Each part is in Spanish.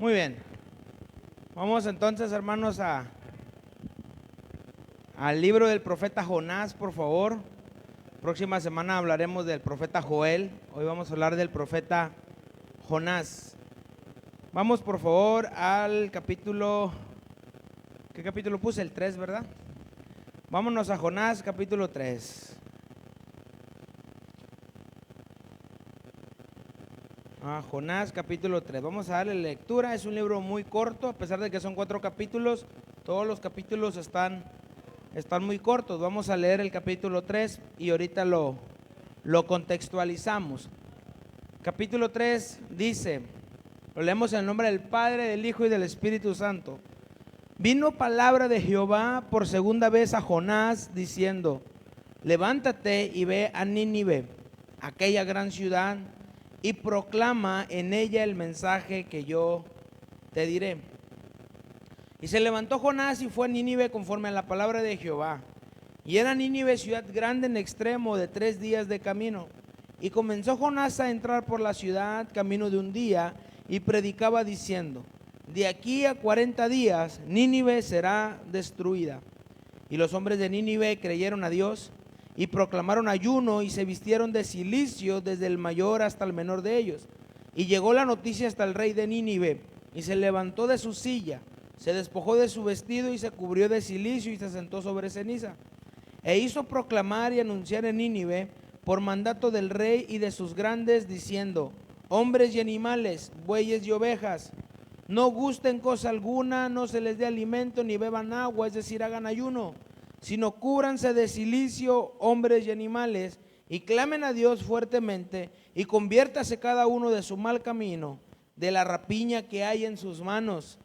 Muy bien. Vamos entonces, hermanos, al libro del profeta Jonás, por favor. Próxima semana hablaremos del profeta Joel. Hoy vamos a hablar del profeta Jonás. Vamos, por favor, al capítulo. ¿Qué capítulo puse? El 3, ¿verdad? Vámonos a Jonás, capítulo 3. Jonás capítulo 3. Vamos a darle lectura. Es un libro muy corto, a pesar de que son 4 capítulos. Todos los capítulos están muy cortos. Vamos a leer el capítulo 3 y ahorita lo contextualizamos. Capítulo 3 dice, lo leemos en el nombre del Padre, del Hijo y del Espíritu Santo. Vino palabra de Jehová por segunda vez a Jonás diciendo, levántate y ve a Nínive, aquella gran ciudad, y proclama en ella el mensaje que yo te diré. Y se levantó Jonás y fue a Nínive conforme a la palabra de Jehová. Y era Nínive ciudad grande en extremo, de 3 días de camino. Y comenzó Jonás a entrar por la ciudad camino de un día, y predicaba diciendo, de aquí a 40 días Nínive será destruida. Y los hombres de Nínive creyeron a Dios, y proclamaron ayuno, y se vistieron de cilicio desde el mayor hasta el menor de ellos. Y llegó la noticia hasta el rey de Nínive, y se levantó de su silla, se despojó de su vestido y se cubrió de cilicio y se sentó sobre ceniza. E hizo proclamar y anunciar en Nínive por mandato del rey y de sus grandes, diciendo, hombres y animales, bueyes y ovejas, no gusten cosa alguna, no se les dé alimento ni beban agua, es decir, hagan ayuno, sino cúbranse de cilicio, hombres y animales, y clamen a Dios fuertemente, y conviértase cada uno de su mal camino, de la rapiña que hay en sus manos.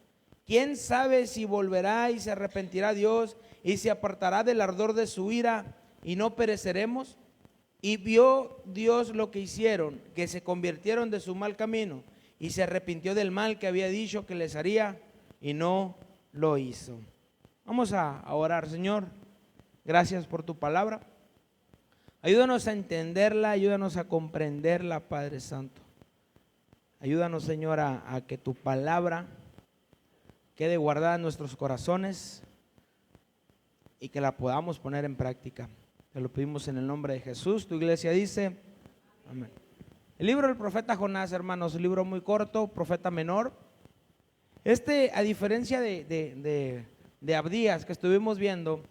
¿Quién sabe si volverá y se arrepentirá Dios, y se apartará del ardor de su ira, y no pereceremos? Y vio Dios lo que hicieron, que se convirtieron de su mal camino, y se arrepintió del mal que había dicho que les haría, y no lo hizo. Vamos a orar. Señor, gracias por tu palabra. Ayúdanos a entenderla, ayúdanos a comprenderla, Padre Santo. Ayúdanos, Señor, a que tu palabra quede guardada en nuestros corazones y que la podamos poner en práctica. Te lo pedimos en el nombre de Jesús. Tu iglesia dice, amén. El libro del profeta Jonás, hermanos, un libro muy corto, profeta menor. A diferencia de Abdías que estuvimos viendo,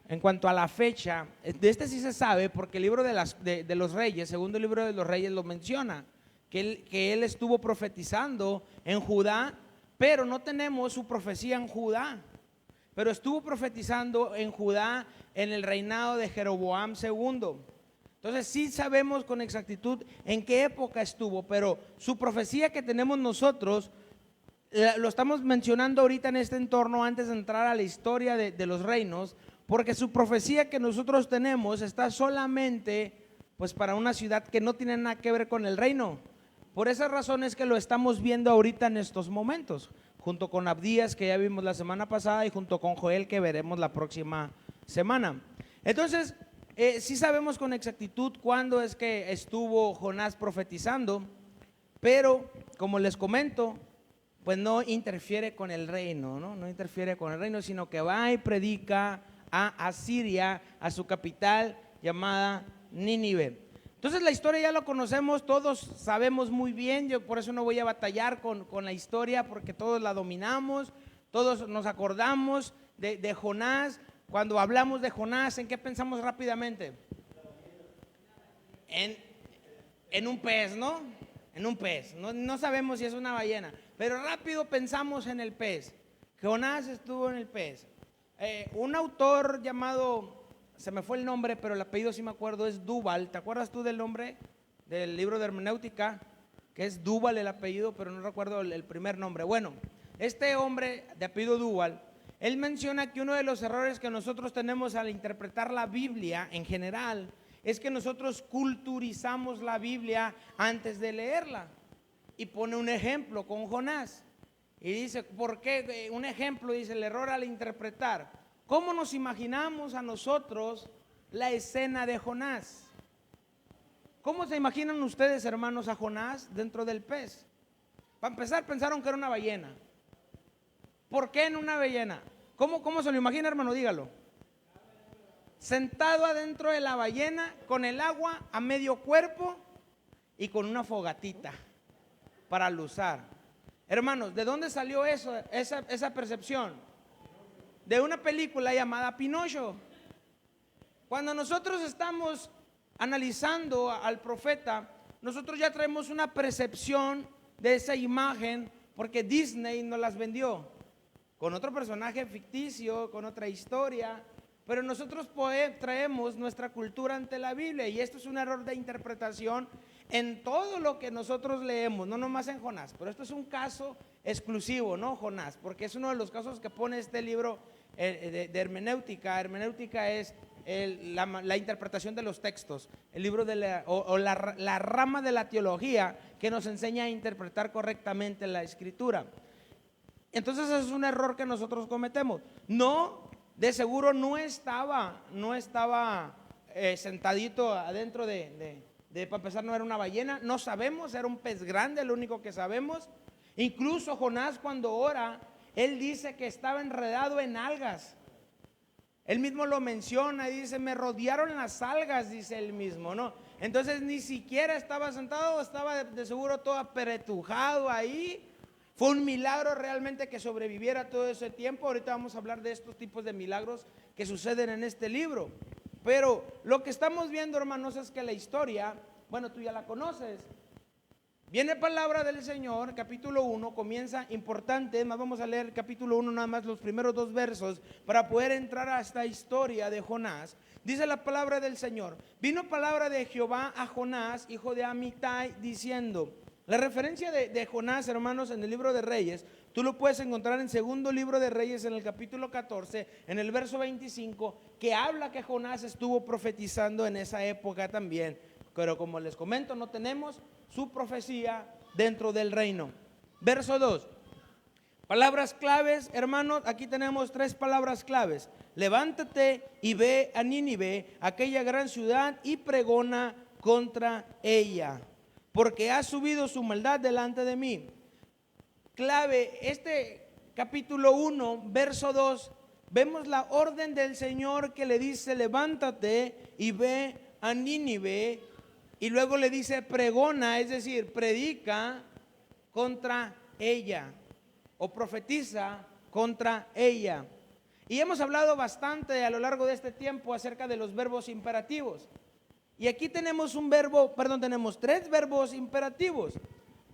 en cuanto a la fecha, de este sí se sabe porque el libro de los reyes, segundo libro de los reyes lo menciona, que él estuvo profetizando en Judá, pero no tenemos su profecía en Judá, pero estuvo profetizando en Judá en el reinado de Jeroboam II. Entonces sí sabemos con exactitud en qué época estuvo, pero su profecía que tenemos nosotros, lo estamos mencionando ahorita en este entorno antes de entrar a la historia de los reinos, porque su profecía que nosotros tenemos está solamente pues para una ciudad que no tiene nada que ver con el reino. Por esas razones que lo estamos viendo ahorita en estos momentos, junto con Abdías que ya vimos la semana pasada y junto con Joel que veremos la próxima semana. Entonces, sí sabemos con exactitud cuándo es que estuvo Jonás profetizando, pero como les comento, pues no interfiere con el reino, no interfiere con el reino, sino que va y predica a Asiria, a su capital llamada Nínive. Entonces la historia ya lo conocemos, todos sabemos muy bien, yo por eso no voy a batallar con la historia, porque todos la dominamos, todos nos acordamos de Jonás. Cuando hablamos de Jonás, ¿en qué pensamos rápidamente? En un pez, ¿no? En un pez, no sabemos si es una ballena, pero rápido pensamos en el pez. Jonás estuvo en el pez. Un autor llamado, se me fue el nombre, pero el apellido sí me acuerdo, es Duval. ¿Te acuerdas tú del nombre del libro de hermenéutica? Que es Duval el apellido, pero no recuerdo el primer nombre. Bueno, este hombre de apellido Duval, él menciona que uno de los errores que nosotros tenemos al interpretar la Biblia en general es que nosotros culturizamos la Biblia antes de leerla. Y pone un ejemplo con Jonás. Y dice, ¿por qué? Un ejemplo, dice, el error al interpretar. ¿Cómo nos imaginamos a nosotros la escena de Jonás? ¿Cómo se imaginan ustedes, hermanos, a Jonás dentro del pez? Para empezar, pensaron que era una ballena. ¿Por qué en una ballena? ¿Cómo se lo imagina, hermano? Dígalo. Sentado adentro de la ballena con el agua a medio cuerpo y con una fogatita para aluzar. Hermanos, ¿de dónde salió esa percepción? De una película llamada Pinocho. Cuando nosotros estamos analizando al profeta, nosotros ya traemos una percepción de esa imagen porque Disney nos las vendió con otro personaje ficticio, con otra historia, pero nosotros traemos nuestra cultura ante la Biblia y esto es un error de interpretación en todo lo que nosotros leemos, no nomás en Jonás, pero esto es un caso exclusivo, ¿no? Jonás, porque es uno de los casos que pone este libro de hermenéutica. Hermenéutica es la interpretación de los textos, el libro de la rama de la teología que nos enseña a interpretar correctamente la escritura. Entonces ese es un error que nosotros cometemos. No, de seguro no estaba sentadito adentro para empezar, no era una ballena, no sabemos, era un pez grande, lo único que sabemos. Incluso Jonás, cuando ora, él dice que estaba enredado en algas. Él mismo lo menciona y dice, me rodearon las algas, dice él mismo, ¿no? Entonces ni siquiera estaba sentado, estaba de seguro todo apretujado ahí. Fue un milagro realmente que sobreviviera todo ese tiempo. Ahorita vamos a hablar de estos tipos de milagros que suceden en este libro. Pero lo que estamos viendo, hermanos, es que la historia, bueno, tú ya la conoces. Viene palabra del Señor, capítulo 1, comienza importante, más vamos a leer capítulo 1 nada más los primeros 2 versos para poder entrar a esta historia de Jonás. Dice la palabra del Señor, vino palabra de Jehová a Jonás, hijo de Amitai, diciendo. La referencia de Jonás, hermanos, en el libro de Reyes, tú lo puedes encontrar en segundo libro de Reyes, en el capítulo 14, en el verso 25, que habla que Jonás estuvo profetizando en esa época también. Pero como les comento, no tenemos su profecía dentro del reino. Verso 2. Palabras claves, hermanos, aquí tenemos 3 palabras claves. Levántate y ve a Nínive, aquella gran ciudad, y pregona contra ella, porque ha subido su maldad delante de mí. Clave, este capítulo 1, verso 2, vemos la orden del Señor que le dice, levántate y ve a Nínive, y luego le dice, pregona, es decir, predica contra ella, o profetiza contra ella. Y hemos hablado bastante a lo largo de este tiempo acerca de los verbos imperativos. Y aquí tenemos tenemos 3 verbos imperativos.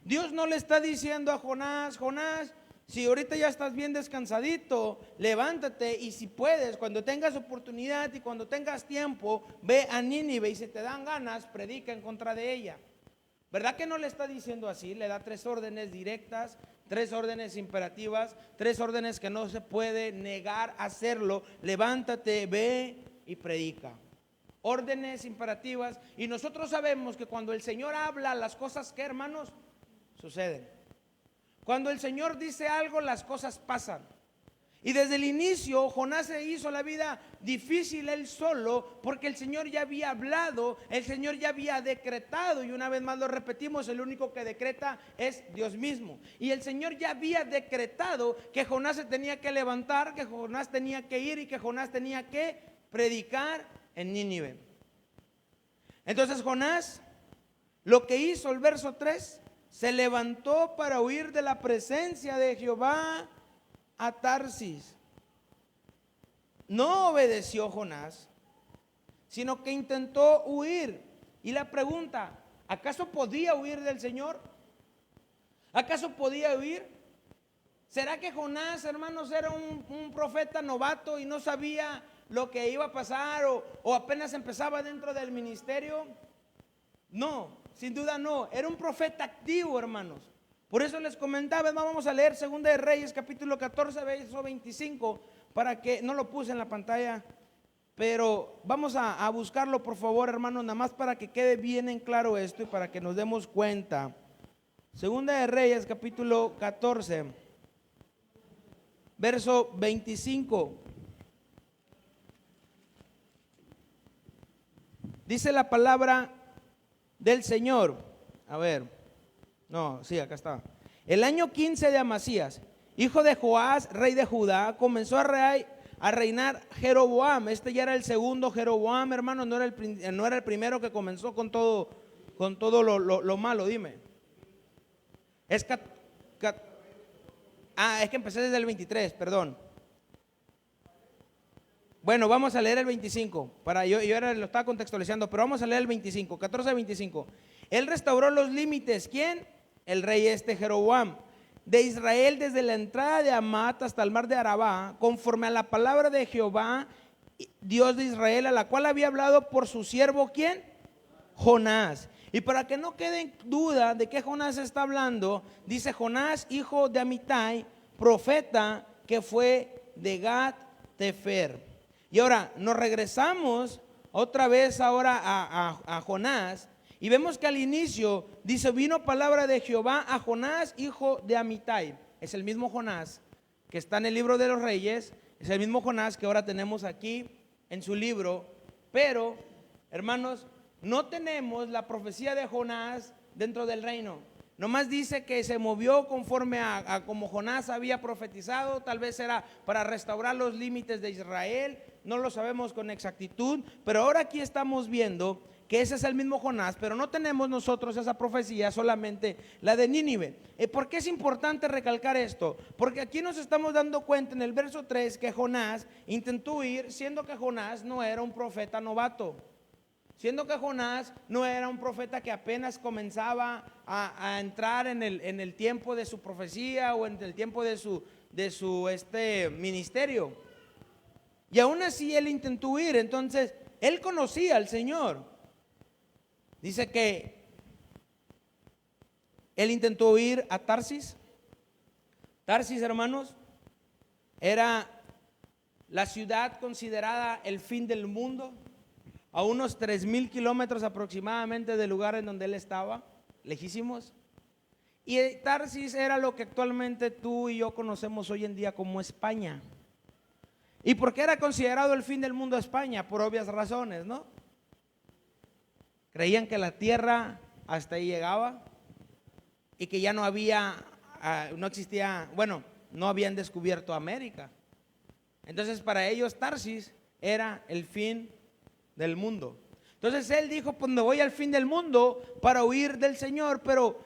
Dios no le está diciendo a Jonás, Jonás, si ahorita ya estás bien descansadito, levántate y si puedes, cuando tengas oportunidad y cuando tengas tiempo, ve a Nínive y si te dan ganas, predica en contra de ella. ¿Verdad que no le está diciendo así? Le da 3 órdenes directas, 3 órdenes imperativas, 3 órdenes que no se puede negar hacerlo. Levántate, ve y predica. Órdenes imperativas, y nosotros sabemos que cuando el Señor habla, las cosas, ¿qué, hermanos? Suceden. Cuando el Señor dice algo, las cosas pasan. Y desde el inicio Jonás se hizo la vida difícil él solo, porque el Señor ya había hablado, el Señor ya había decretado, y una vez más lo repetimos, el único que decreta es Dios mismo. Y el Señor ya había decretado que Jonás se tenía que levantar, que Jonás tenía que ir y que Jonás tenía que predicar en Nínive. Entonces Jonás, lo que hizo el verso 3, se levantó para huir de la presencia de Jehová a Tarsis. No obedeció Jonás, sino que intentó huir. Y la pregunta, ¿acaso podía huir del Señor? ¿Acaso podía huir? ¿Será que Jonás, hermanos, era un profeta novato y no sabía lo que iba a pasar o apenas empezaba dentro del ministerio? No, sin duda no, era un profeta activo, hermanos. Por eso les comentaba, vamos a leer Segunda de Reyes, capítulo 14, verso 25, para que, no lo puse en la pantalla, pero vamos a buscarlo por favor, hermanos, nada más para que quede bien en claro esto y para que nos demos cuenta. Segunda de Reyes, capítulo 14, verso 25. Dice la palabra del Señor. A ver, no, sí, acá está. El año 15 de Amasías, hijo de Joás, rey de Judá, comenzó a reinar Jeroboam. Este ya era el segundo Jeroboam, hermano, no era el primero que comenzó con todo lo malo, dime. Es que empecé desde el 23, perdón. Bueno, vamos a leer el 25, yo ahora lo estaba contextualizando, pero vamos a leer el 25, 14-25. Él restauró los límites, ¿quién? El rey Jeroboam, de Israel desde la entrada de Amat hasta el mar de Arabá, conforme a la palabra de Jehová, Dios de Israel, a la cual había hablado por su siervo, ¿quién? Jonás. Y para que no quede en duda de qué Jonás está hablando, dice Jonás, hijo de Amitai, profeta que fue de Gat Tefer. Y ahora nos regresamos otra vez ahora a Jonás, y vemos que al inicio dice: vino palabra de Jehová a Jonás, hijo de Amitai. Es el mismo Jonás que está en el libro de los Reyes, es el mismo Jonás que ahora tenemos aquí en su libro. Pero, hermanos, no tenemos la profecía de Jonás dentro del reino. Nomás dice que se movió conforme a como Jonás había profetizado. Tal vez era para restaurar los límites de Israel, no lo sabemos con exactitud, pero ahora aquí estamos viendo que ese es el mismo Jonás, pero no tenemos nosotros esa profecía, solamente la de Nínive. ¿Por qué es importante recalcar esto? Porque aquí nos estamos dando cuenta en el verso 3 que Jonás intentó huir, siendo que Jonás no era un profeta novato, siendo que Jonás no era un profeta que apenas comenzaba a entrar en el tiempo de su profecía o en el tiempo de su ministerio. Y aún así él intentó huir. Entonces él conocía al Señor. Dice que él intentó ir a Tarsis. Tarsis, hermanos, era la ciudad considerada el fin del mundo, a unos 3,000 kilómetros aproximadamente del lugar en donde él estaba, lejísimos. Y Tarsis era lo que actualmente tú y yo conocemos hoy en día como España. ¿Y por qué era considerado el fin del mundo España? Por obvias razones, ¿no? Creían que la tierra hasta ahí llegaba y que ya no existía, bueno, no habían descubierto América. Entonces para ellos Tarsis era el fin del mundo. Entonces él dijo: pues me voy al fin del mundo para huir del Señor. Pero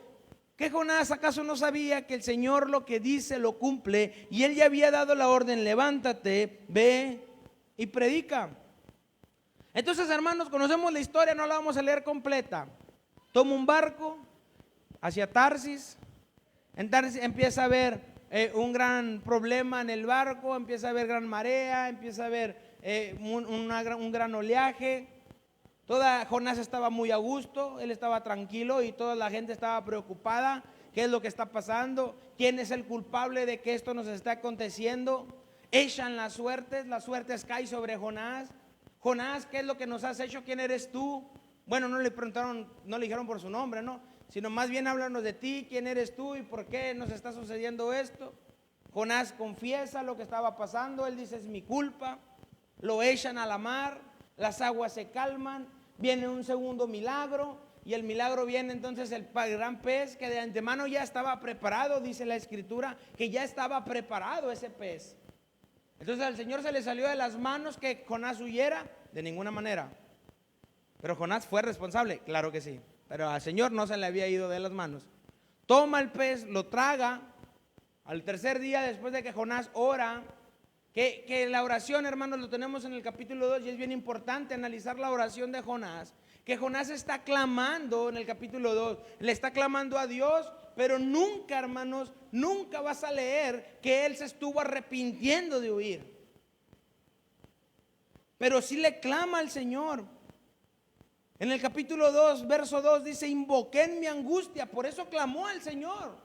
¿qué Jonás acaso no sabía que el Señor lo que dice lo cumple? Y él ya había dado la orden: levántate, ve y predica. Entonces, hermanos, conocemos la historia, no la vamos a leer completa. Toma un barco hacia Tarsis. En Tarsis empieza a haber un gran problema en el barco, empieza a haber gran marea, empieza a haber un gran oleaje. Jonás estaba muy a gusto, él estaba tranquilo, y toda la gente estaba preocupada. ¿Qué es lo que está pasando? ¿Quién es el culpable de que esto nos está aconteciendo? Echan las suertes caen sobre Jonás. Jonás, ¿qué es lo que nos has hecho? ¿Quién eres tú? Bueno, no le preguntaron, no le dijeron por su nombre, ¿no? Sino más bien háblanos de ti, quién eres tú y por qué nos está sucediendo esto. Jonás confiesa lo que estaba pasando, él dice: es mi culpa. Lo echan a la mar, las aguas se calman, viene un segundo milagro, y el milagro viene entonces el gran pez, que de antemano ya estaba preparado. Dice la escritura que ya estaba preparado ese pez. Entonces al Señor se le salió de las manos que Jonás huyera, de ninguna manera. Pero Jonás fue responsable, claro que sí, pero al Señor no se le había ido de las manos. Toma el pez, lo traga. Al tercer día, después de que Jonás ora, que la oración, hermanos, lo tenemos en el capítulo 2, y es bien importante analizar la oración de Jonás. Que Jonás está clamando en el capítulo 2, le está clamando a Dios, pero nunca, hermanos, nunca vas a leer que él se estuvo arrepintiendo de huir. Pero sí le clama al Señor. En el capítulo 2, verso 2 dice: invoqué en mi angustia. Por eso clamó al Señor,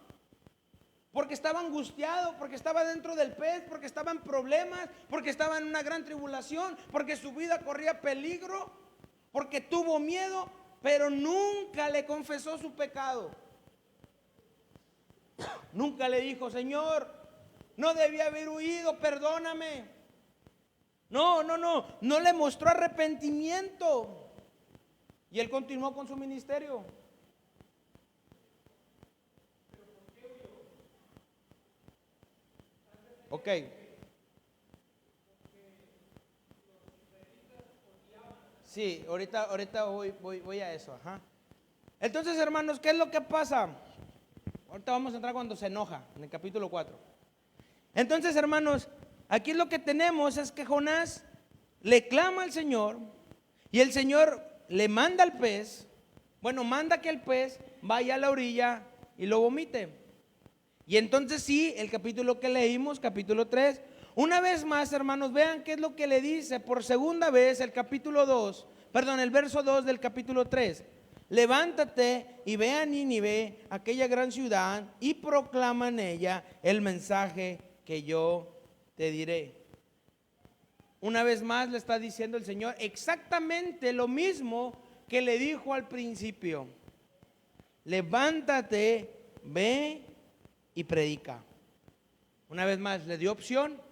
porque estaba angustiado, porque estaba dentro del pez, porque estaba en problemas, porque estaba en una gran tribulación, porque su vida corría peligro, porque tuvo miedo, pero nunca le confesó su pecado. Nunca le dijo: Señor, no debía haber huido, perdóname. No le mostró arrepentimiento. Y él continuó con su ministerio. Ok. Sí, ahorita voy a eso, ajá. Entonces, hermanos, ¿qué es lo que pasa? Ahorita vamos a entrar cuando se enoja, en el capítulo 4. Entonces, hermanos, aquí lo que tenemos es que Jonás le clama al Señor y el Señor le manda al pez, bueno, manda que el pez vaya a la orilla y lo vomite. Y entonces sí, el capítulo que leímos, capítulo 3, una vez más, hermanos, vean qué es lo que le dice por segunda vez el capítulo 2, perdón, el verso 2 del capítulo 3. Levántate y ve a Nínive, aquella gran ciudad, y proclama en ella el mensaje que yo te diré. Una vez más le está diciendo el Señor exactamente lo mismo que le dijo al principio. Levántate, ve y predica. Una vez más, ¿le dio opción?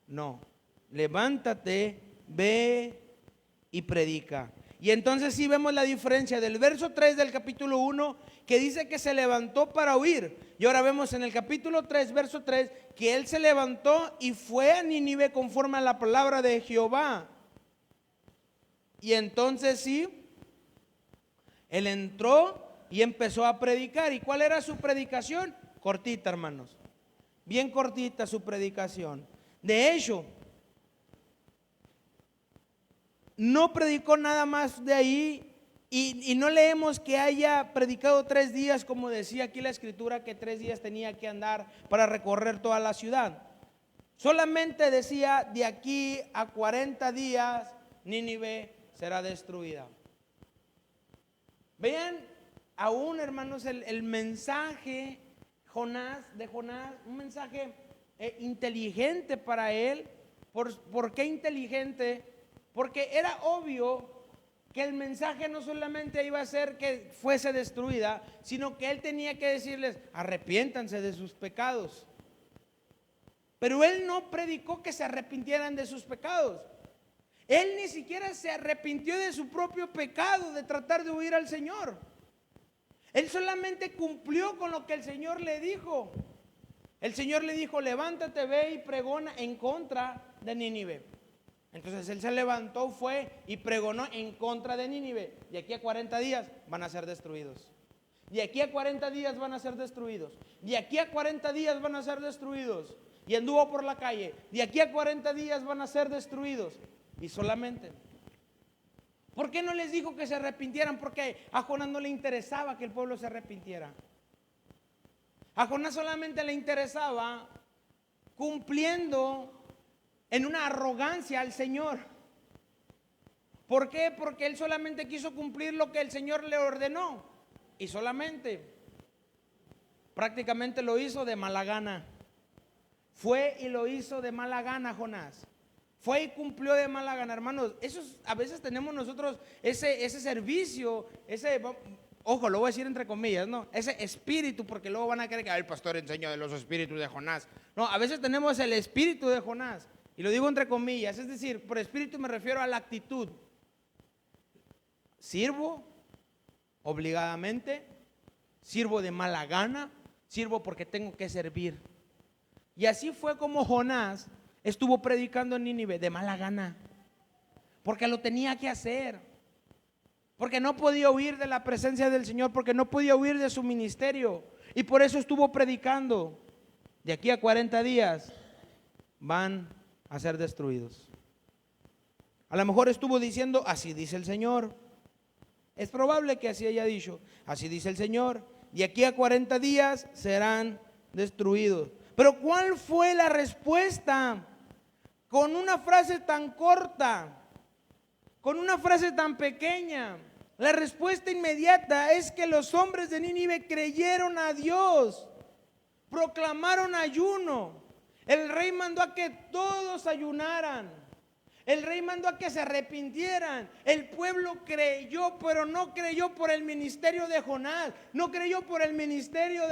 No. Levántate, ve y predica. Y entonces sí vemos la diferencia del verso 3 del capítulo 1, que dice que se levantó para huir. Y ahora vemos en el capítulo 3, verso 3, que él se levantó y fue a Nínive conforme a la palabra de Jehová. Y entonces sí, él entró y empezó a predicar. ¿Y cuál era su predicación? Cortita, hermanos. Bien cortita su predicación. De hecho, no predicó nada más de ahí y no leemos que haya predicado 3 días, como decía aquí la escritura, que 3 días tenía que andar para recorrer toda la ciudad. Solamente decía: de aquí a 40 días Nínive será destruida. Vean aún, hermanos, el mensaje de Jonás, un mensaje inteligente para él. ¿Por qué inteligente? Porque era obvio que el mensaje no solamente iba a ser que fuese destruida, sino que él tenía que decirles: arrepiéntanse de sus pecados. Pero él no predicó que se arrepintieran de sus pecados. Él ni siquiera se arrepintió de su propio pecado, de tratar de huir al Señor. Él solamente cumplió con lo que el Señor le dijo. El Señor le dijo: levántate, ve y pregona en contra de Nínive. Entonces él se levantó, fue y pregonó en contra de Nínive. De aquí a 40 días van a ser destruidos. De aquí a 40 días van a ser destruidos. De aquí a 40 días van a ser destruidos. Y anduvo por la calle: de aquí a 40 días van a ser destruidos. Y solamente, ¿por qué no les dijo que se arrepintieran? Porque a Jonás no le interesaba que el pueblo se arrepintiera. A Jonás solamente le interesaba cumpliendo en una arrogancia al Señor. ¿Por qué? Porque él solamente quiso cumplir lo que el Señor le ordenó. Y solamente, prácticamente lo hizo de mala gana. Fue y lo hizo de mala gana Jonás. Fue y cumplió de mala gana, hermanos. A veces tenemos nosotros ese servicio, ojo, lo voy a decir entre comillas, ¿no? Ese espíritu, porque luego van a creer que el pastor enseñó de los espíritus de Jonás. No, a veces tenemos el espíritu de Jonás. Y lo digo entre comillas, es decir, por espíritu me refiero a la actitud. Sirvo obligadamente, sirvo de mala gana, sirvo porque tengo que servir. Y así fue como Jonás estuvo predicando en Nínive de mala gana, porque lo tenía que hacer, porque no podía huir de la presencia del Señor, porque no podía huir de su ministerio, y por eso estuvo predicando. De aquí a 40 días van a ser destruidos. A lo mejor estuvo diciendo: así dice el Señor. Es probable que así haya dicho: así dice el Señor, de aquí a 40 días serán destruidos. Pero ¿cuál fue la respuesta? Con una frase tan corta, con una frase tan pequeña, la respuesta inmediata es que los hombres de Nínive creyeron a Dios, proclamaron ayuno. El rey mandó a que todos ayunaran. El rey mandó a que se arrepintieran. El pueblo creyó, pero no creyó por el ministerio de Jonás. No creyó por el ministerio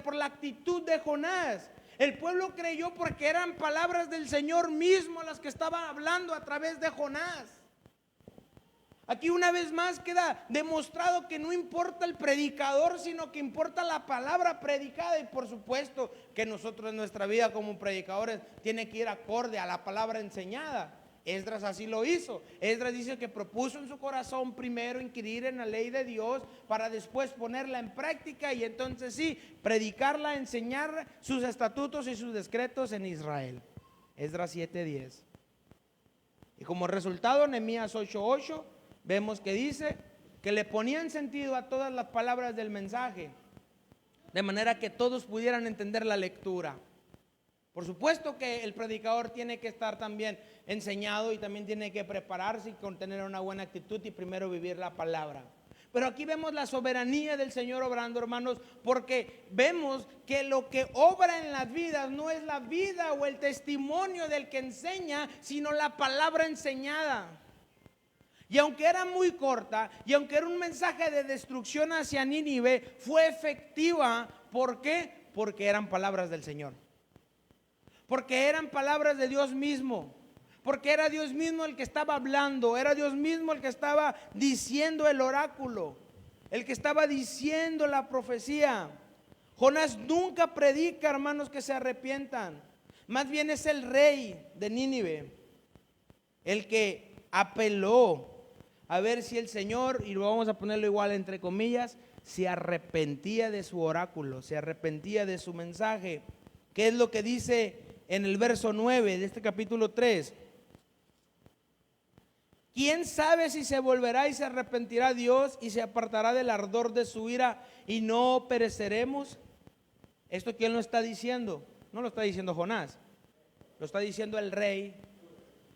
por la actitud de Jonás. El pueblo creyó porque eran palabras del Señor mismo las que estaban hablando a través de Jonás. Aquí una vez más queda demostrado que no importa el predicador, sino que importa la palabra predicada. Y por supuesto que nosotros en nuestra vida como predicadores tiene que ir acorde a la palabra enseñada. Esdras así lo hizo. Esdras dice que propuso en su corazón primero inquirir en la ley de Dios para después ponerla en práctica y entonces sí, predicarla, enseñar sus estatutos y sus decretos en Israel. Esdras 7:10. Y como resultado, Nehemías 8:8, vemos que dice que le ponían sentido a todas las palabras del mensaje, de manera que todos pudieran entender la lectura. Por supuesto que el predicador tiene que estar también enseñado y también tiene que prepararse y con tener una buena actitud y primero vivir la palabra. Pero aquí vemos la soberanía del Señor obrando, hermanos, porque vemos que lo que obra en las vidas no es la vida o el testimonio del que enseña, sino la palabra enseñada. Y aunque era muy corta, y aunque era un mensaje de destrucción hacia Nínive, fue efectiva. ¿Por qué? Porque eran palabras del Señor. Porque eran palabras de Dios mismo. Porque era Dios mismo el que estaba hablando. Era Dios mismo el que estaba diciendo el oráculo. El que estaba diciendo la profecía. Jonás nunca predica, hermanos, que se arrepientan. Más bien es el rey de Nínive el que apeló a ver si el Señor, y lo vamos a ponerlo igual entre comillas, se arrepentía de su oráculo, se arrepentía de su mensaje. ¿Qué es lo que dice en el verso 9 de este capítulo 3? ¿Quién sabe si se volverá y se arrepentirá Dios y se apartará del ardor de su ira y no pereceremos? ¿Esto quién lo está diciendo? No lo está diciendo Jonás, lo está diciendo el rey,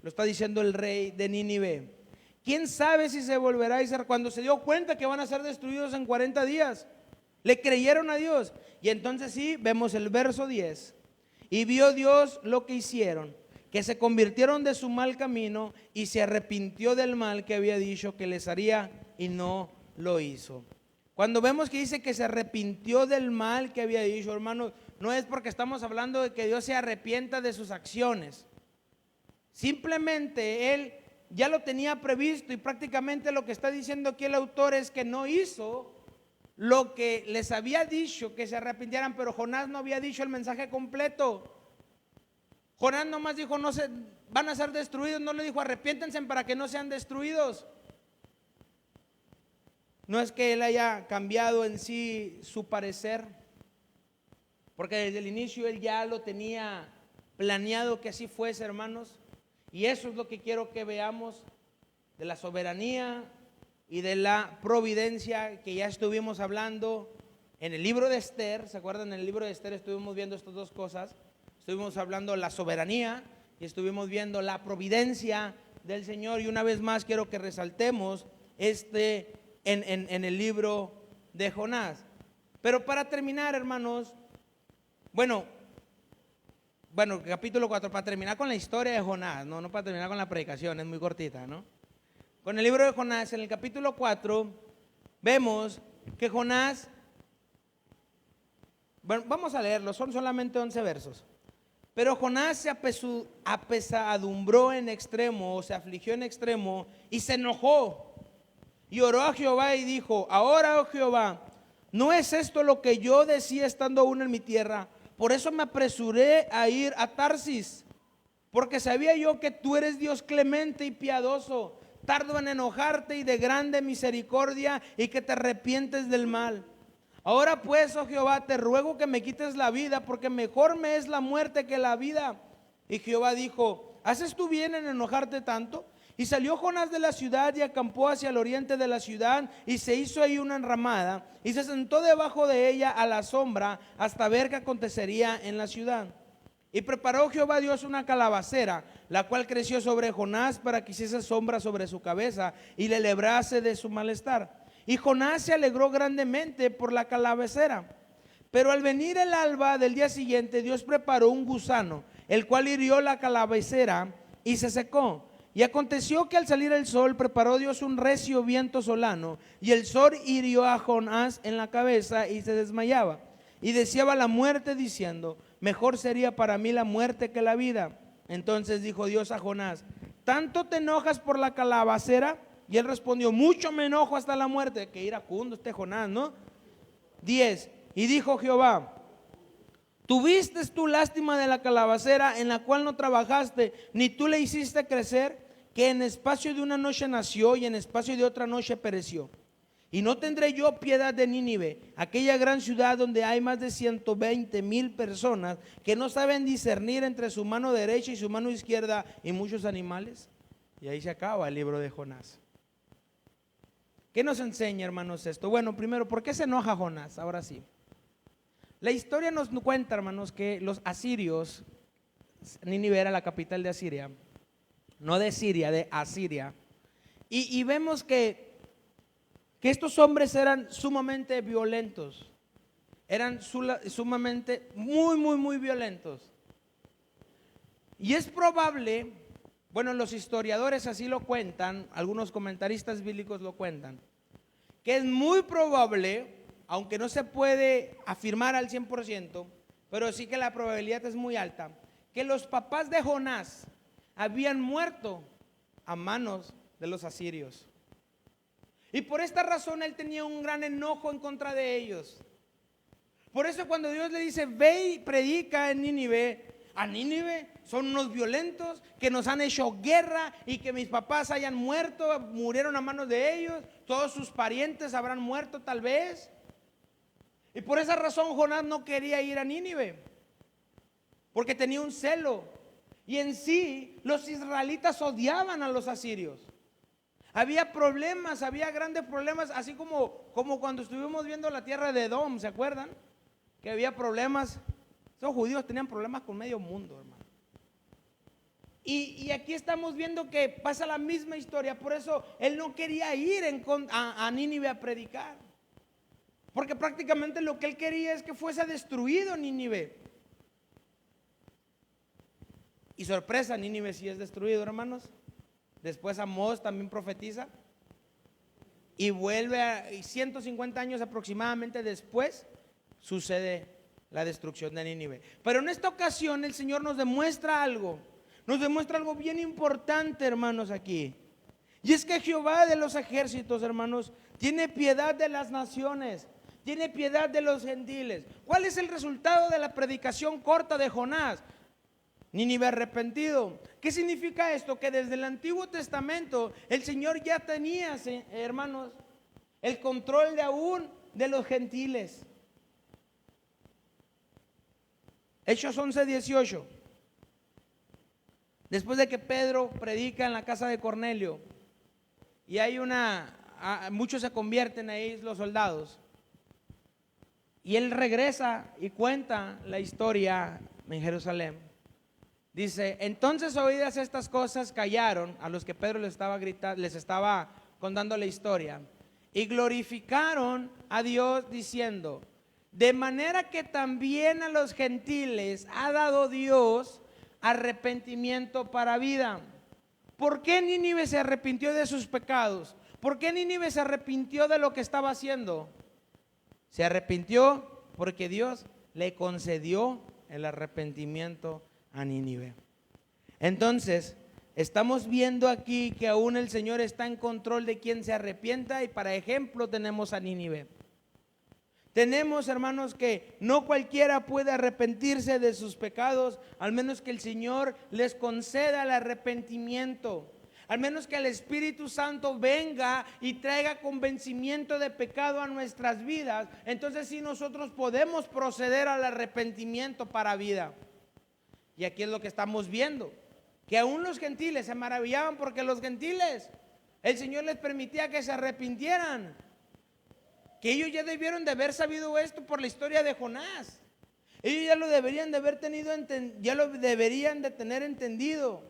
lo está diciendo el rey de Nínive. ¿Quién sabe si se volverá y cuando se dio cuenta que van a ser destruidos en 40 días? Le creyeron a Dios. Y entonces sí, vemos el verso 10. Y vio Dios lo que hicieron, que se convirtieron de su mal camino y se arrepintió del mal que había dicho que les haría y no lo hizo. Cuando vemos que dice que se arrepintió del mal que había dicho, hermanos, no es porque estamos hablando de que Dios se arrepienta de sus acciones. Simplemente Él ya lo tenía previsto y prácticamente lo que está diciendo aquí el autor es que no hizo lo que les había dicho que se arrepintieran, pero Jonás no había dicho el mensaje completo. Jonás nomás dijo van a ser destruidos, no le dijo arrepiéntense para que no sean destruidos. No es que él haya cambiado en sí su parecer, porque desde el inicio él ya lo tenía planeado que así fuese, hermanos. Y eso es lo que quiero que veamos de la soberanía y de la providencia que ya estuvimos hablando en el libro de Esther. ¿Se acuerdan? En el libro de Esther estuvimos viendo estas dos cosas. Estuvimos hablando de la soberanía y estuvimos viendo la providencia del Señor. Y una vez más quiero que resaltemos en el libro de Jonás. Pero para terminar, hermanos, bueno, capítulo 4, para terminar con la historia de Jonás, no para terminar con la predicación, es muy cortita, ¿no? Con el libro de Jonás, en el capítulo 4, vemos que Jonás, bueno, vamos a leerlo, son solamente 11 versos. Pero Jonás se apesadumbró en extremo, o se afligió en extremo, y se enojó, y oró a Jehová y dijo: ahora, oh Jehová, ¿no es esto lo que yo decía estando aún en mi tierra? Por eso me apresuré a ir a Tarsis, porque sabía yo que tú eres Dios clemente y piadoso, tardo en enojarte y de grande misericordia, y que te arrepientes del mal. Ahora pues, oh Jehová, te ruego que me quites la vida, porque mejor me es la muerte que la vida. Y Jehová dijo: ¿haces tú bien en enojarte tanto? Y salió Jonás de la ciudad y acampó hacia el oriente de la ciudad, y se hizo ahí una enramada y se sentó debajo de ella a la sombra hasta ver qué acontecería en la ciudad. Y preparó Jehová Dios una calabacera, la cual creció sobre Jonás para que hiciese sombra sobre su cabeza y le librase de su malestar. Y Jonás se alegró grandemente por la calabacera. Pero al venir el alba del día siguiente, Dios preparó un gusano, el cual hirió la calabacera y se secó. Y aconteció que al salir el sol, preparó Dios un recio viento solano, y el sol hirió a Jonás en la cabeza y se desmayaba. Y deseaba la muerte, diciendo: mejor sería para mí la muerte que la vida. Entonces dijo Dios a Jonás: ¿tanto te enojas por la calabacera? Y él respondió: mucho me enojo hasta la muerte. Que iracundo este Jonás, ¿no? 10. Y dijo Jehová: ¿tuviste tu lástima de la calabacera en la cual no trabajaste, ni tú le hiciste crecer, que en espacio de una noche nació y en espacio de otra noche pereció? Y no tendré yo piedad de Nínive, aquella gran ciudad donde hay más de 120,000 personas que no saben discernir entre su mano derecha y su mano izquierda, y muchos animales. Y ahí se acaba el libro de Jonás. ¿Qué nos enseña, hermanos, esto? Bueno, primero, ¿por qué se enoja Jonás? Ahora sí. La historia nos cuenta, hermanos, que los asirios, Nínive era la capital de Asiria, no de Siria, de Asiria. Y vemos que estos hombres eran sumamente violentos, eran sumamente, muy violentos. Y es probable, bueno, los historiadores así lo cuentan, algunos comentaristas bíblicos lo cuentan, que es muy probable, aunque no se puede afirmar al 100%, pero sí que la probabilidad es muy alta, que los papás de Jonás habían muerto a manos de los asirios. Y por esta razón él tenía un gran enojo en contra de ellos. Por eso cuando Dios le dice: ve y predica en Nínive, a Nínive son unos violentos que nos han hecho guerra y que mis papás hayan muerto, murieron a manos de ellos, todos sus parientes habrán muerto tal vez. Y por esa razón Jonás no quería ir a Nínive, porque tenía un celo. Y en sí los israelitas odiaban a los asirios. Había problemas, había grandes problemas, así como cuando estuvimos viendo la tierra de Edom, ¿se acuerdan? Que había problemas. Esos judíos tenían problemas con medio mundo, hermano. Y aquí estamos viendo que pasa la misma historia. Por eso él no quería ir a Nínive a predicar, porque prácticamente lo que él quería es que fuese destruido Nínive. Y sorpresa, Nínive sí es destruido, hermanos. Después Amós también profetiza y vuelve a 150 años aproximadamente después sucede la destrucción de Nínive. Pero en esta ocasión el Señor nos demuestra algo bien importante, hermanos, aquí. Y es que Jehová de los ejércitos, hermanos, tiene piedad de las naciones, tiene piedad de los gentiles. ¿Cuál es el resultado de la predicación corta de Jonás? Nínive arrepentido. ¿Qué significa esto? Que desde el Antiguo Testamento el Señor ya tenía, hermanos, el control de aún de los gentiles. Hechos 11:18. Después de que Pedro predica en la casa de Cornelio y hay muchos se convierten ahí, los soldados, y él regresa y cuenta la historia en Jerusalén. Dice: entonces, oídas estas cosas, callaron a los que Pedro les estaba contando la historia, y glorificaron a Dios diciendo: de manera que también a los gentiles ha dado Dios arrepentimiento para vida. ¿Por qué Nínive se arrepintió de sus pecados? ¿Por qué Nínive se arrepintió de lo que estaba haciendo? Se arrepintió porque Dios le concedió el arrepentimiento a Nínive. Entonces, estamos viendo aquí que aún el Señor está en control de quien se arrepienta, y para ejemplo tenemos a Nínive. Tenemos, hermanos, que no cualquiera puede arrepentirse de sus pecados, al menos que el Señor les conceda el arrepentimiento, al menos que el Espíritu Santo venga y traiga convencimiento de pecado a nuestras vidas. Entonces sí, nosotros podemos proceder al arrepentimiento para vida. Y aquí es lo que estamos viendo, que aún los gentiles se maravillaban porque los gentiles, el Señor les permitía que se arrepintieran, que ellos ya debieron de haber sabido esto por la historia de Jonás. Ellos ya lo deberían de haber tenido, ya lo deberían de tener entendido.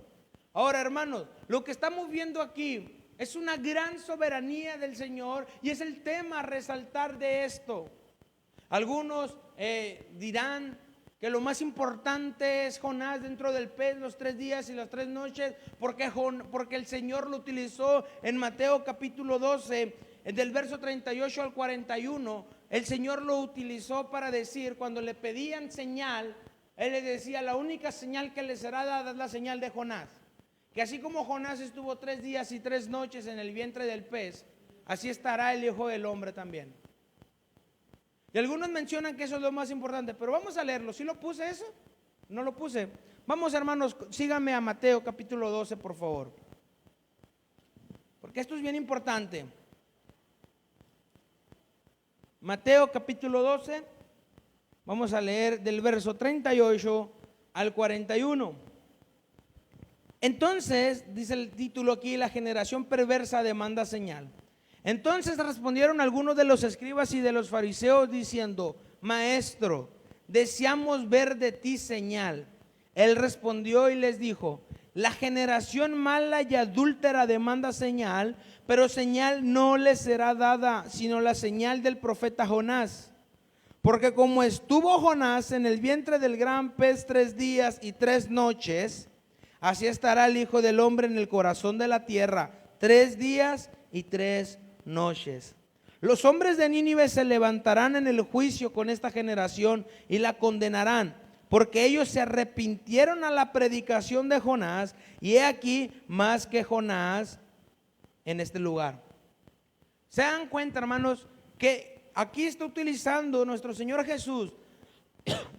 Ahora, hermanos, lo que estamos viendo aquí es una gran soberanía del Señor, y es el tema a resaltar de esto. Algunos dirán que lo más importante es Jonás dentro del pez, los 3 días y las 3 noches, porque el Señor lo utilizó en Mateo capítulo 12, del verso 38 al 41. El Señor lo utilizó para decir, cuando le pedían señal, Él les decía: la única señal que les será dada es la señal de Jonás. que así como Jonás estuvo 3 días y 3 noches en el vientre del pez, así estará el Hijo del Hombre también. Y algunos mencionan que eso es lo más importante, pero vamos a leerlo. ¿Sí lo puse eso? No lo puse. Vamos, hermanos, síganme a Mateo capítulo 12, por favor, porque esto es bien importante. Mateo capítulo 12, vamos a leer del verso 38 al 41. Entonces, dice el título aquí, la generación perversa demanda señal. Entonces respondieron algunos de los escribas y de los fariseos diciendo: Maestro, deseamos ver de ti señal. Él respondió y les dijo: la generación mala y adúltera demanda señal, pero señal no les será dada, sino la señal del profeta Jonás. Porque como estuvo Jonás en el vientre del gran pez 3 días y 3 noches, así estará el Hijo del Hombre en el corazón de la tierra 3 días y 3 noches. Los hombres de Nínive se levantarán en el juicio con esta generación y la condenarán, porque ellos se arrepintieron a la predicación de Jonás, y he aquí más que Jonás en este lugar. ¿Se dan cuenta, hermanos, que aquí está utilizando nuestro Señor Jesús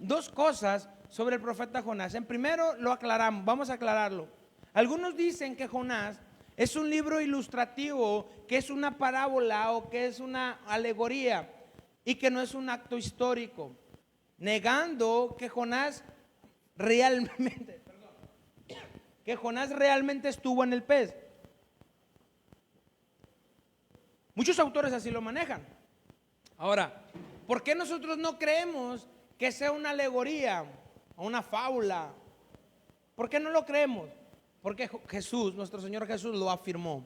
dos cosas sobre el profeta Jonás? En primero lo aclaramos, vamos a aclararlo. Algunos dicen que Jonás es un libro ilustrativo, que es una parábola o que es una alegoría y que no es un acto histórico, negando que Jonás realmente, estuvo en el pez. Muchos autores así lo manejan. Ahora, ¿por qué nosotros no creemos que sea una alegoría o una fábula? ¿Por qué no lo creemos? Porque Jesús, nuestro Señor Jesús, lo afirmó.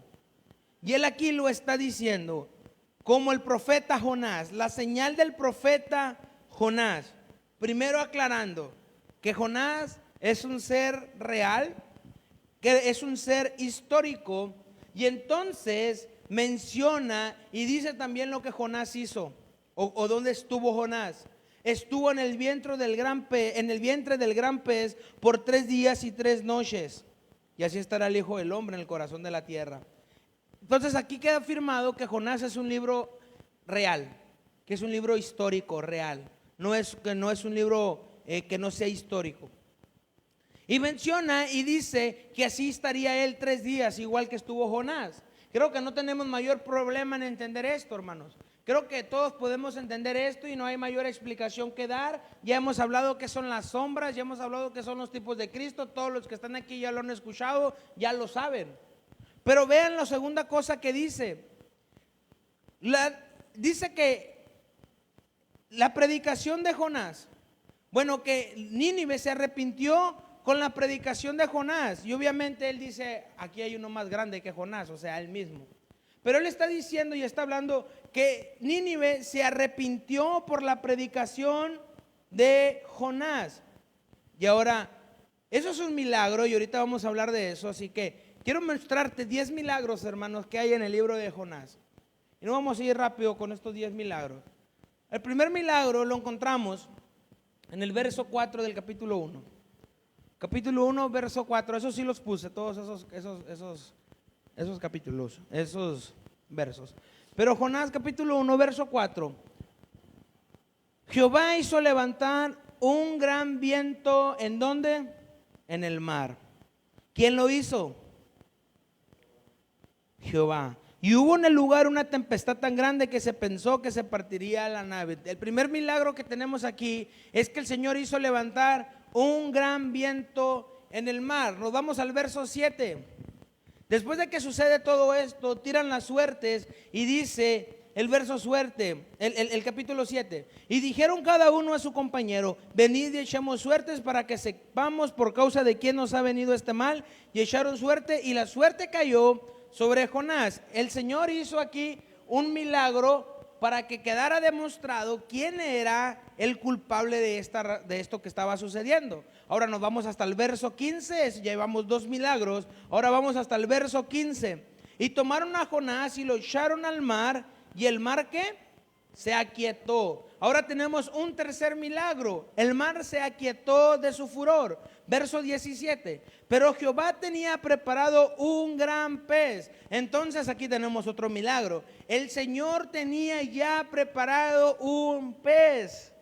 Y Él aquí lo está diciendo como el profeta Jonás, la señal del profeta Jonás. Primero aclarando que Jonás es un ser real, que es un ser histórico, y entonces menciona y dice también lo que Jonás hizo o dónde estuvo Jonás. Estuvo en el vientre del gran pez por 3 días y 3 noches. Y así estará el Hijo del Hombre en el corazón de la tierra. Entonces aquí queda afirmado que Jonás es un libro real, que es un libro histórico, real. No es un libro que no sea histórico. Y menciona y dice que así estaría él 3 días, igual que estuvo Jonás. Creo que no tenemos mayor problema en entender esto, hermanos. Creo que todos podemos entender esto y no hay mayor explicación que dar. Ya hemos hablado que son las sombras, ya hemos hablado que son los tipos de Cristo. Todos los que están aquí ya lo han escuchado, ya lo saben. Pero vean la segunda cosa que dice. Dice que la predicación de Jonás, bueno, que Nínive se arrepintió con la predicación de Jonás. Y obviamente él dice, aquí hay uno más grande que Jonás, o sea, él mismo. Pero él está diciendo y está hablando que Nínive se arrepintió por la predicación de Jonás. Y ahora, eso es un milagro y ahorita vamos a hablar de eso. Así que quiero mostrarte 10 milagros, hermanos, que hay en el libro de Jonás. Y no vamos a ir rápido con estos 10 milagros. El primer milagro lo encontramos en el verso 4 del capítulo 1. Capítulo 1, verso 4. Eso sí los puse, todos esos capítulos, esos versos. Pero Jonás capítulo 1, verso 4. Jehová hizo levantar un gran viento, ¿en dónde? En el mar. ¿Quién lo hizo? Jehová. Y hubo en el lugar una tempestad tan grande que se pensó que se partiría la nave. El primer milagro que tenemos aquí es que el Señor hizo levantar un gran viento en el mar. Nos vamos al verso 7. Después de que sucede todo esto, tiran las suertes y dice el verso suerte, el capítulo 7. Y dijeron cada uno a su compañero: venid y echemos suertes para que sepamos por causa de quién nos ha venido este mal. Y echaron suerte y la suerte cayó sobre Jonás. El Señor hizo aquí un milagro para que quedara demostrado quién era el culpable de esto que estaba sucediendo. Ahora nos vamos hasta el verso 15, llevamos 2 milagros. Ahora vamos hasta el verso 15. Y tomaron a Jonás y lo echaron al mar. ¿Y el mar qué? se aquietó. Ahora tenemos un tercer milagro. El mar se aquietó de su furor. Verso 17. Pero Jehová tenía preparado un gran pez. Entonces aquí tenemos otro milagro. El Señor tenía ya preparado un pez.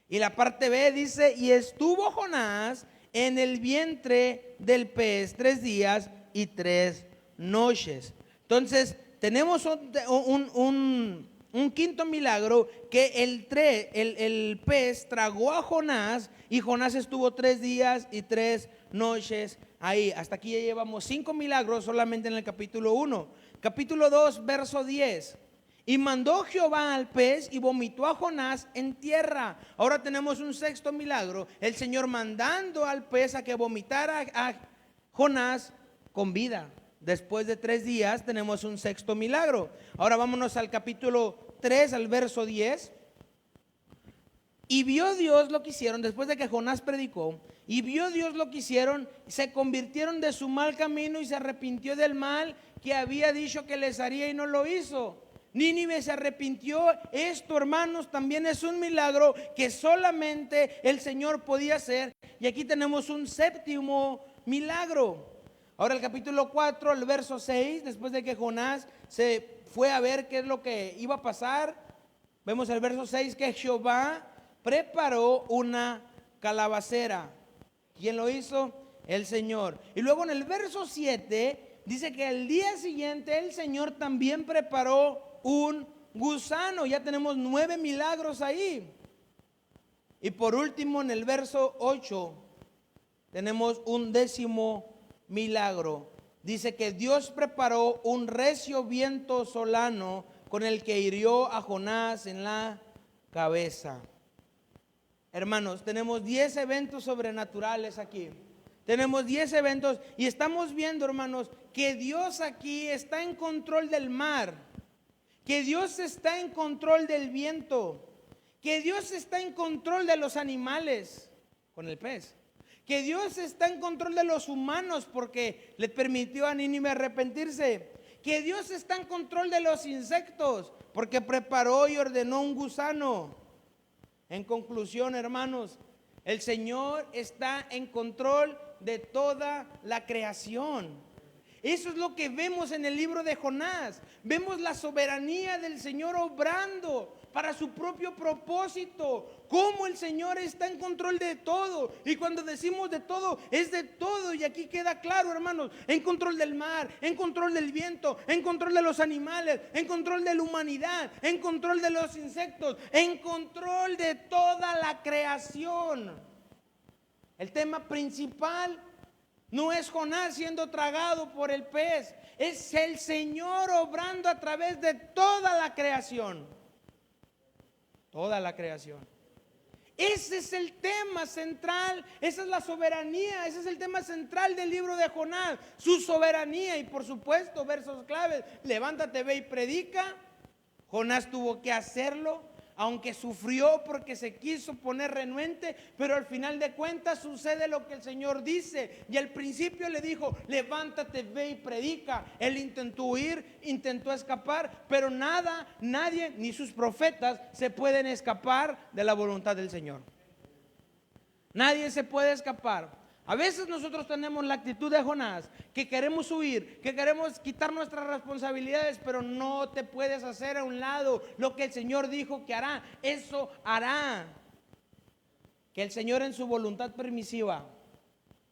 Y la parte B dice: y estuvo Jonás en el vientre del pez 3 días y 3 noches. Entonces tenemos un quinto milagro, que el pez tragó a Jonás, y Jonás estuvo 3 días y 3 noches ahí. Hasta aquí ya llevamos 5 milagros solamente en el capítulo 1. Capítulo 2, verso 10. Y mandó Jehová al pez y vomitó a Jonás en tierra. Ahora tenemos un sexto milagro. El Señor mandando al pez a que vomitara a Jonás con vida. Después de 3 días tenemos un sexto milagro. Ahora vámonos al capítulo 3, al verso 10. Y vio Dios lo que hicieron, después de que Jonás predicó, y vio Dios lo que hicieron, se convirtieron de su mal camino y se arrepintió del mal que había dicho que les haría y no lo hizo. Nínive se arrepintió. Esto, hermanos, también es un milagro que solamente el Señor podía hacer. Y aquí tenemos un séptimo milagro. Ahora el capítulo 4, el verso 6, después de que Jonás se fue a ver qué es lo que iba a pasar, vemos el verso 6, que Jehová preparó una calabacera. ¿Quién lo hizo? El Señor. Y luego en el verso 7 dice que el día siguiente el Señor también preparó un gusano. Ya tenemos 9 milagros ahí. Y por último, en el verso 8 tenemos un 10º milagro. Dice que Dios preparó un recio viento solano con el que hirió a Jonás en la cabeza. Hermanos, tenemos 10 eventos sobrenaturales aquí. Tenemos 10 eventos y estamos viendo, hermanos, que Dios aquí está en control del mar, que Dios está en control del viento, que Dios está en control de los animales con el pez, que Dios está en control de los humanos porque le permitió a Nínive arrepentirse, que Dios está en control de los insectos porque preparó y ordenó un gusano. En conclusión, hermanos, el Señor está en control de toda la creación. Eso es lo que vemos en el libro de Jonás. Vemos la soberanía del Señor obrando para su propio propósito. Cómo el Señor está en control de todo. Y cuando decimos de todo, es de todo. Y aquí queda claro, hermanos, en control del mar, en control del viento, en control de los animales, en control de la humanidad, en control de los insectos, en control de toda la creación. El tema principal no es Jonás siendo tragado por el pez, es el Señor obrando a través de toda la creación. Toda la creación. Ese es el tema central, esa es la soberanía, ese es el tema central del libro de Jonás, su soberanía. Y por supuesto, versos claves: levántate, ve y predica. Jonás tuvo que hacerlo, aunque sufrió porque se quiso poner renuente, pero al final de cuentas sucede lo que el Señor dice. Y al principio le dijo: levántate, ve y predica. Él intentó huir, intentó escapar, pero nadie, ni sus profetas se pueden escapar de la voluntad del Señor. Nadie se puede escapar. A veces nosotros tenemos la actitud de Jonás, que queremos huir, que queremos quitar nuestras responsabilidades, pero no te puedes hacer a un lado lo que el Señor dijo que hará. Eso hará que el Señor, en su voluntad permisiva,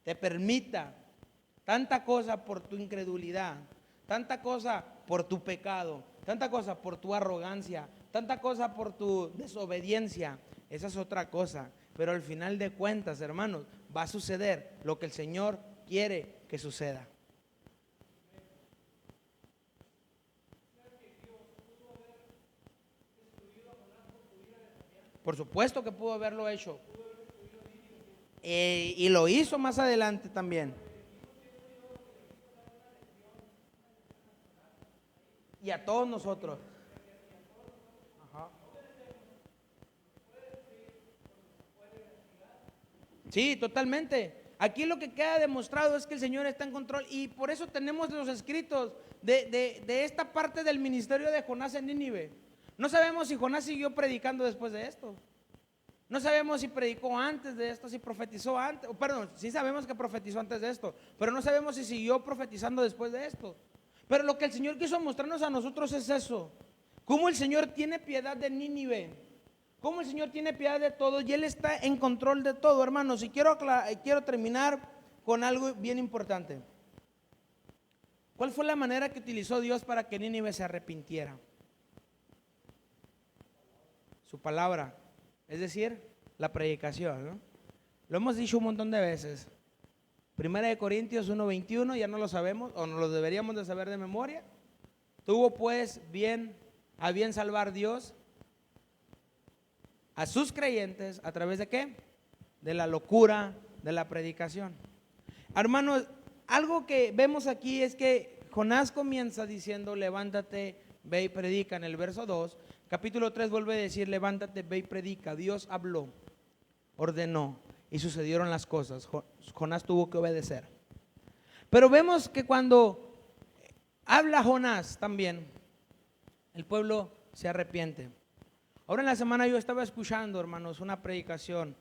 te permita tanta cosa por tu incredulidad, tanta cosa por tu pecado, tanta cosa por tu arrogancia, tanta cosa por tu desobediencia. Esa es otra cosa. Pero al final de cuentas, hermanos, va a suceder lo que el Señor quiere que suceda. Por supuesto que pudo haberlo hecho. Y lo hizo más adelante también. Y a todos nosotros. Ajá. Sí, totalmente. Aquí lo que queda demostrado es que el Señor está en control, y por eso tenemos los escritos de esta parte del ministerio de Jonás en Nínive. No sabemos si Jonás siguió predicando después de esto. No sabemos si predicó antes de esto, si profetizó antes. Perdón, sí sabemos que profetizó antes de esto, pero no sabemos si siguió profetizando después de esto. Pero lo que el Señor quiso mostrarnos a nosotros es eso. Cómo el Señor tiene piedad de Nínive. Cómo el Señor tiene piedad de todo y Él está en control de todo, hermanos. Y quiero terminar con algo bien importante. ¿Cuál fue la manera que utilizó Dios para que Nínive se arrepintiera? Su palabra, es decir, la predicación, ¿no? Lo hemos dicho un montón de veces. Primera de Corintios 1:21, ya no lo sabemos o no lo deberíamos de saber de memoria. Tuvo pues a bien salvar Dios a sus creyentes a través de ¿qué? De la locura de la predicación. Hermanos, algo que vemos aquí es que Jonás comienza diciendo: levántate, ve y predica. En el verso 2, capítulo 3 vuelve a decir: levántate, ve y predica. Dios habló, ordenó y sucedieron las cosas. Jonás tuvo que obedecer. Pero vemos que cuando habla Jonás también, el pueblo se arrepiente. Ahora en la semana yo estaba escuchando, hermanos, una predicación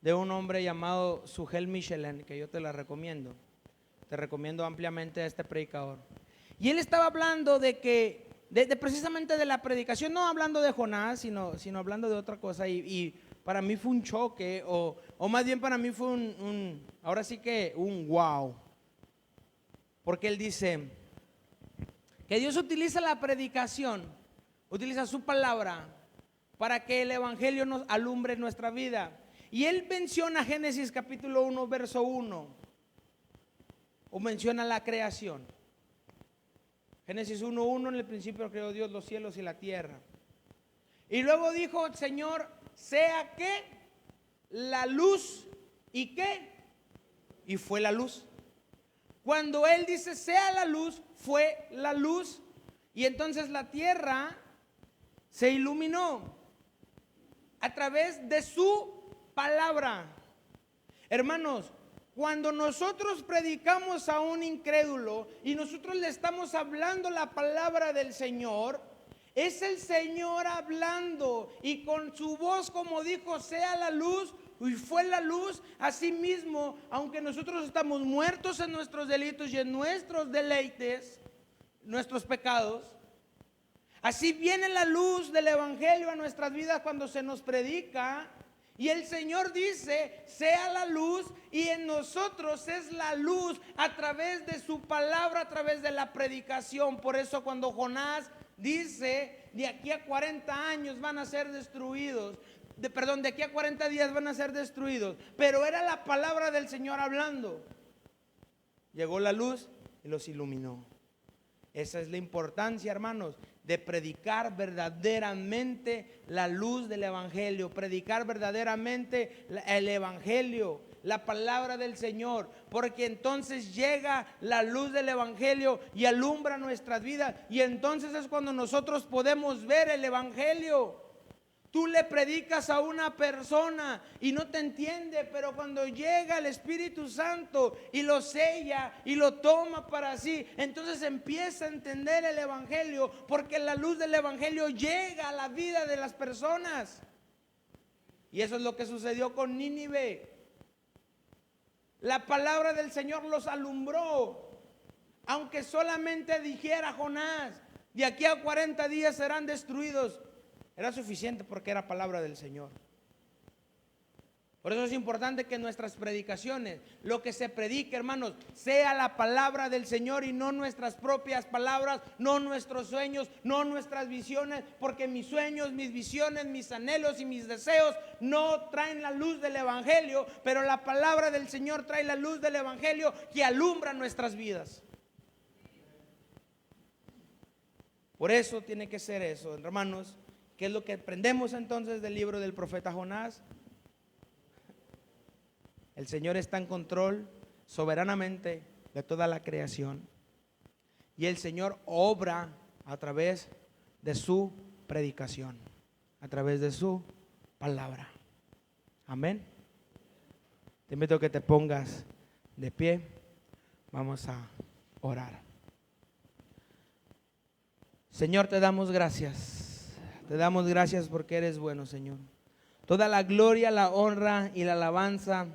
de un hombre llamado Sugel Michelin, que yo te la recomiendo. Te recomiendo ampliamente a este predicador. Y él estaba hablando de que, precisamente de la predicación, no hablando de Jonás, sino hablando de otra cosa. Y para mí fue un choque, o más bien para mí fue ahora sí que un wow. Porque él dice que Dios utiliza la predicación, utiliza su palabra para que el evangelio nos alumbre nuestra vida. Y él menciona Génesis capítulo 1, verso 1, o menciona la creación. Génesis 1:1, en el principio creó Dios los cielos y la tierra. Y luego dijo el Señor: sea que la luz, ¿y qué? Y fue la luz. Cuando él dice sea la luz, fue la luz. Y entonces la tierra se iluminó a través de su palabra. Hermanos, cuando nosotros predicamos a un incrédulo y nosotros le estamos hablando la palabra del Señor, es el Señor hablando, y con su voz, como dijo, sea la luz, y fue la luz. Así mismo, aunque nosotros estamos muertos en nuestros delitos y en nuestros deleites, nuestros pecados, así viene la luz del evangelio a nuestras vidas cuando se nos predica. Y el Señor dice: sea la luz, y en nosotros es la luz a través de su palabra, a través de la predicación. Por eso cuando Jonás dice: de aquí a 40 años van a ser destruidos, de aquí a 40 días van a ser destruidos, pero era la palabra del Señor hablando. Llegó la luz y los iluminó. Esa es la importancia, hermanos, de predicar verdaderamente la luz del evangelio, predicar verdaderamente el evangelio, la palabra del Señor, porque entonces llega la luz del evangelio y alumbra nuestras vidas, y entonces es cuando nosotros podemos ver el evangelio. Tú le predicas a una persona y no te entiende, pero cuando llega el Espíritu Santo y lo sella y lo toma para sí, entonces empieza a entender el evangelio, porque la luz del evangelio llega a la vida de las personas. Y eso es lo que sucedió con Nínive. La palabra del Señor los alumbró, aunque solamente dijera Jonás: de aquí a 40 días serán destruidos. Era suficiente, porque era palabra del Señor. Por eso es importante que en nuestras predicaciones, lo que se predique, hermanos, sea la palabra del Señor y no nuestras propias palabras, no nuestros sueños, no nuestras visiones, porque mis sueños, mis visiones, mis anhelos y mis deseos no traen la luz del evangelio, pero la palabra del Señor trae la luz del evangelio que alumbra nuestras vidas. Por eso tiene que ser eso, hermanos. ¿Qué es lo que aprendemos entonces del libro del profeta Jonás? El Señor está en control soberanamente de toda la creación, y el Señor obra a través de su predicación, a través de su palabra. Amén. Te invito a que te pongas de pie. Vamos a orar. Señor, te damos gracias. Te damos gracias porque eres bueno, Señor. Toda la gloria, la honra y la alabanza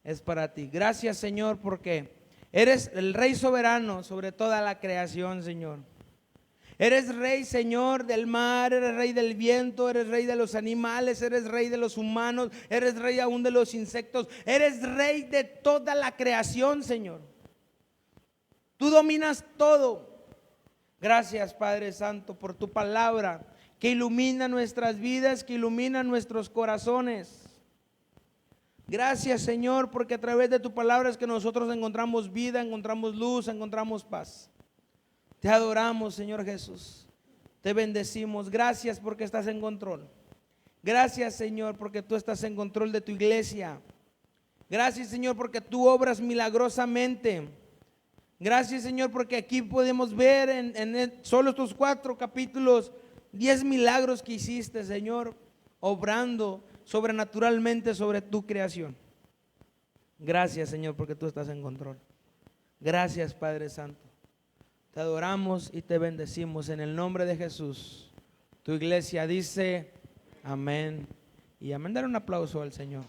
es para ti. Gracias, Señor, porque eres el Rey soberano sobre toda la creación, Señor. Eres Rey, Señor, del mar, eres Rey del viento, eres Rey de los animales, eres Rey de los humanos, eres Rey aún de los insectos, eres Rey de toda la creación, Señor. Tú dominas todo. Gracias, Padre Santo, por tu palabra que ilumina nuestras vidas, que ilumina nuestros corazones. Gracias, Señor, porque a través de tu palabra es que nosotros encontramos vida, encontramos luz, encontramos paz. Te adoramos, Señor Jesús. Te bendecimos. Gracias porque estás en control. Gracias, Señor, porque tú estás en control de tu iglesia. Gracias, Señor, porque tú obras milagrosamente. Gracias, Señor, porque aquí podemos ver en solo estos 4 capítulos 10 milagros que hiciste, Señor, obrando sobrenaturalmente sobre tu creación. Gracias, Señor, porque tú estás en control. Gracias, Padre Santo. Te adoramos y te bendecimos en el nombre de Jesús. Tu iglesia dice amén y amén. Dar un aplauso al Señor.